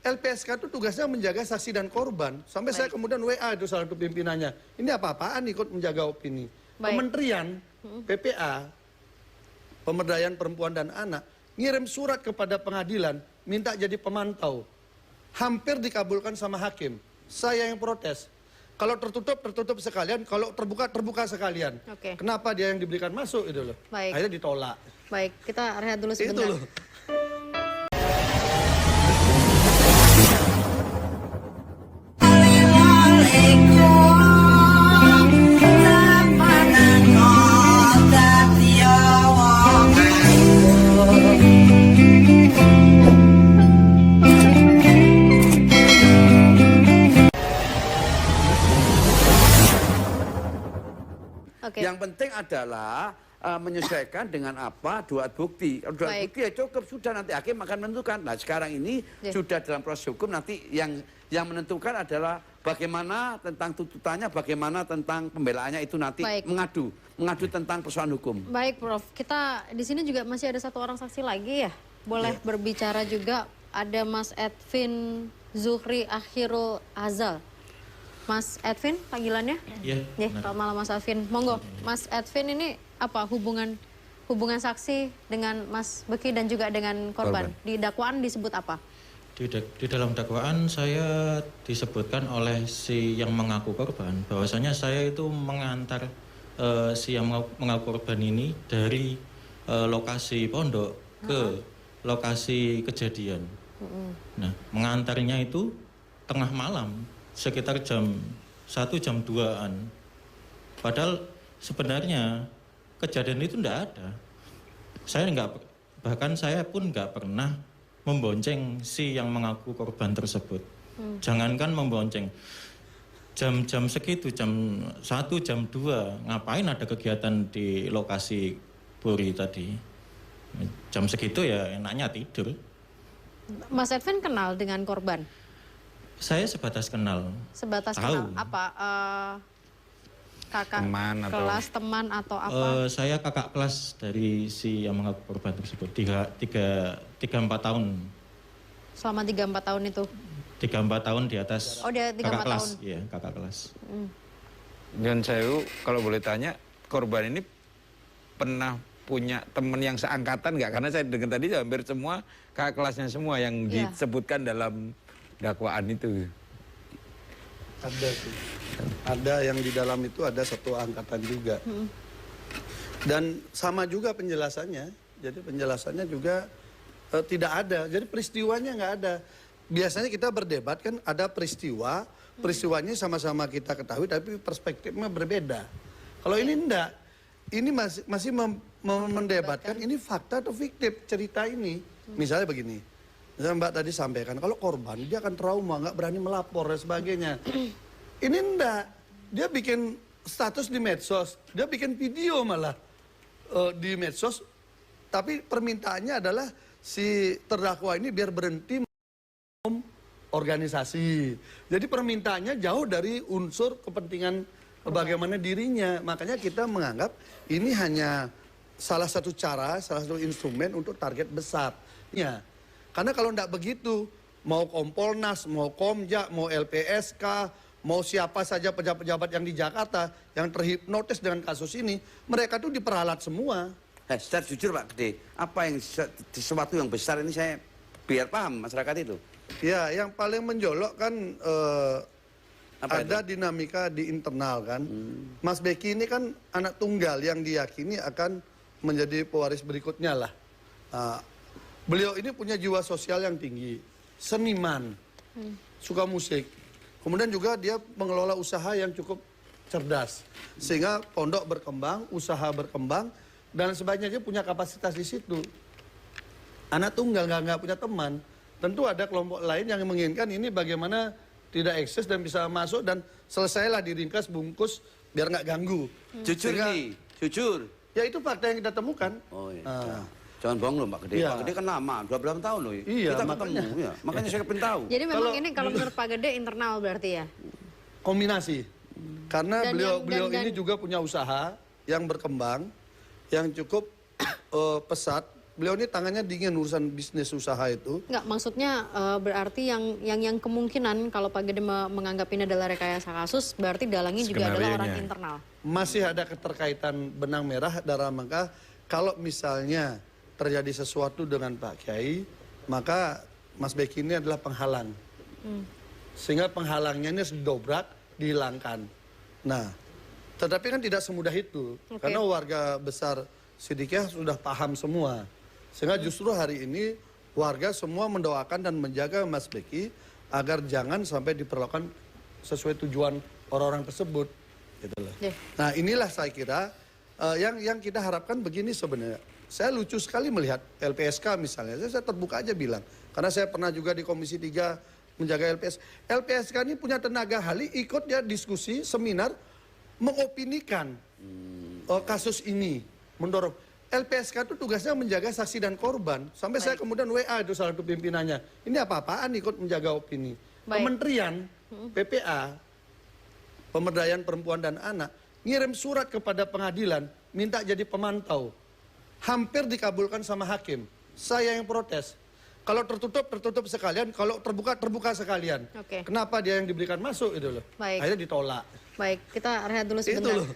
LPSK itu tugasnya menjaga saksi dan korban. Sampai saya kemudian WA itu salah satu pimpinannya. Ini apa-apaan ikut menjaga opini. Kementerian PPA, Pemberdayaan Perempuan dan Anak, ngirim surat kepada pengadilan, minta jadi pemantau. Hampir dikabulkan sama hakim. Saya yang protes. Kalau tertutup, tertutup sekalian. Kalau terbuka, terbuka sekalian. Kenapa dia yang diberikan masuk itu loh. Akhirnya ditolak. Baik, kita rehat dulu sebentar. Itu loh. Yang penting adalah menyesuaikan dengan apa dua alat bukti. Dua alat bukti ya cukup, sudah nanti hakim akan menentukan. Nah sekarang ini sudah dalam proses hukum, nanti yang menentukan adalah bagaimana tentang tuntutannya, bagaimana tentang pembelaannya itu nanti mengadu tentang persoalan hukum. Baik Prof, kita di sini juga masih ada satu orang saksi lagi ya. Boleh berbicara juga, ada Mas Edwin Zuhri Akhirul Azal. Mas Edwin panggilannya? Iya. Selamat malam Mas Edwin. Monggo, Mas Edwin ini apa hubungan saksi dengan Mas Beki dan juga dengan korban? Di dakwaan disebut apa? Di dalam dakwaan saya disebutkan oleh si yang mengaku korban bahwasanya saya itu mengantar si yang mengaku korban ini dari lokasi pondok ke lokasi kejadian. Nah, mengantarnya itu tengah malam, sekitar jam 1 jam 2-an. Padahal sebenarnya kejadian itu tidak ada. Bahkan saya pun nggak pernah membonceng si yang mengaku korban tersebut. Jangankan membonceng, jam-jam segitu, jam 1 jam 2, ngapain ada kegiatan di lokasi Puri tadi. Jam segitu ya enaknya tidur. Mas Edwin kenal dengan korban? Saya sebatas kenal. Sebatas kenal apa? Kakak teman kelas, teman atau apa? Saya kakak kelas dari si yang mengaku korban tersebut. 3-4 tahun. Selama 3-4 tahun itu? 3-4 tahun di atas. Oh, dia 3-4 tahun? Iya, kakak kelas. Dan saya kalau boleh tanya, korban ini pernah punya teman yang seangkatan nggak? Karena saya dengar tadi hampir semua kakak kelasnya semua yang disebutkan dalam dakwaan itu. Ada sih. Ada yang di dalam itu ada satu angkatan juga. Dan sama juga penjelasannya. Jadi penjelasannya juga tidak ada. Jadi peristiwanya nggak ada. Biasanya kita berdebat kan ada peristiwa, peristiwanya sama-sama kita ketahui tapi perspektifnya berbeda. Kalau ini enggak. Ini masih mendebatkan ini fakta atau fiktif cerita ini. Misalnya begini. Misalnya Mbak tadi sampaikan, kalau korban dia akan trauma, nggak berani melapor dan sebagainya. Ini enggak, dia bikin status di medsos, dia bikin video malah di medsos. Tapi permintaannya adalah si terdakwa ini biar berhenti organisasi. Jadi permintaannya jauh dari unsur kepentingan bagaimana dirinya. Makanya kita menganggap ini hanya salah satu cara, salah satu instrumen untuk target besar. Ya. Karena kalau tidak begitu, mau Kompolnas, mau Komja, mau LPSK, mau siapa saja pejabat-pejabat yang di Jakarta yang terhipnotis dengan kasus ini, mereka tuh diperalat semua. Secara jujur Pak Gede, apa yang sesuatu yang besar ini saya biar paham masyarakat itu. Ya, yang paling menjolok kan ada dinamika di internal kan. Mas Beki ini kan anak tunggal yang diyakini akan menjadi pewaris berikutnya lah. Beliau ini punya jiwa sosial yang tinggi, seniman, suka musik. Kemudian juga dia mengelola usaha yang cukup cerdas. Sehingga pondok berkembang, usaha berkembang, dan sebagainya dia punya kapasitas di situ. Anak tunggal nggak punya teman. Tentu ada kelompok lain yang menginginkan ini bagaimana tidak eksis dan bisa masuk dan selesailah diringkas, bungkus, biar nggak ganggu. Jujur nih, jujur. Ya itu fakta yang kita temukan. Oh iya. Jangan bohong loh Pak Gede. Pak Gede kan lama, 12 tahun loh. Iya, kita ketemu. Ya. Makanya saya pengen tahu. Jadi memang ini kalau menurut Pak Gede internal berarti ya? Kombinasi. Karena beliau ini juga punya usaha yang berkembang, yang cukup pesat beliau ini tangannya dingin urusan bisnis usaha itu. Enggak, maksudnya berarti yang kemungkinan kalau Pak Gede menganggap ini adalah rekayasa kasus, berarti dalangnya juga adalah orang internal. Masih ada keterkaitan benang merah dalam rangka kalau misalnya terjadi sesuatu dengan Pak Kiai, maka Mas Beki ini adalah penghalang. Sehingga penghalangnya ini dobrak, dihilangkan. Nah, tetapi kan tidak semudah itu. Karena warga besar Siddiqiyah sudah paham semua. Sehingga justru hari ini warga semua mendoakan dan menjaga Mas Beki agar jangan sampai diperlakukan sesuai tujuan orang-orang tersebut. Gitu loh. Nah, inilah saya kira yang kita harapkan begini sebenarnya. Saya lucu sekali melihat LPSK misalnya. Saya terbuka aja bilang. Karena saya pernah juga di Komisi 3 menjaga LPSK ini punya tenaga ahli, ikut dia diskusi, seminar, mengopinikan kasus ini, mendorong. LPSK itu tugasnya menjaga saksi dan korban. Sampai saya kemudian WA itu salah satu pimpinannya. Ini apa-apaan ikut menjaga opini. Kementerian PPA, Pemberdayaan Perempuan dan Anak, ngirim surat kepada pengadilan, minta jadi pemantau. Hampir dikabulkan sama hakim. Saya yang protes. Kalau tertutup, tertutup sekalian. Kalau terbuka, terbuka sekalian. Kenapa dia yang diberikan masuk itu loh. Akhirnya ditolak. Baik, kita rehat dulu sebentar. Itu loh.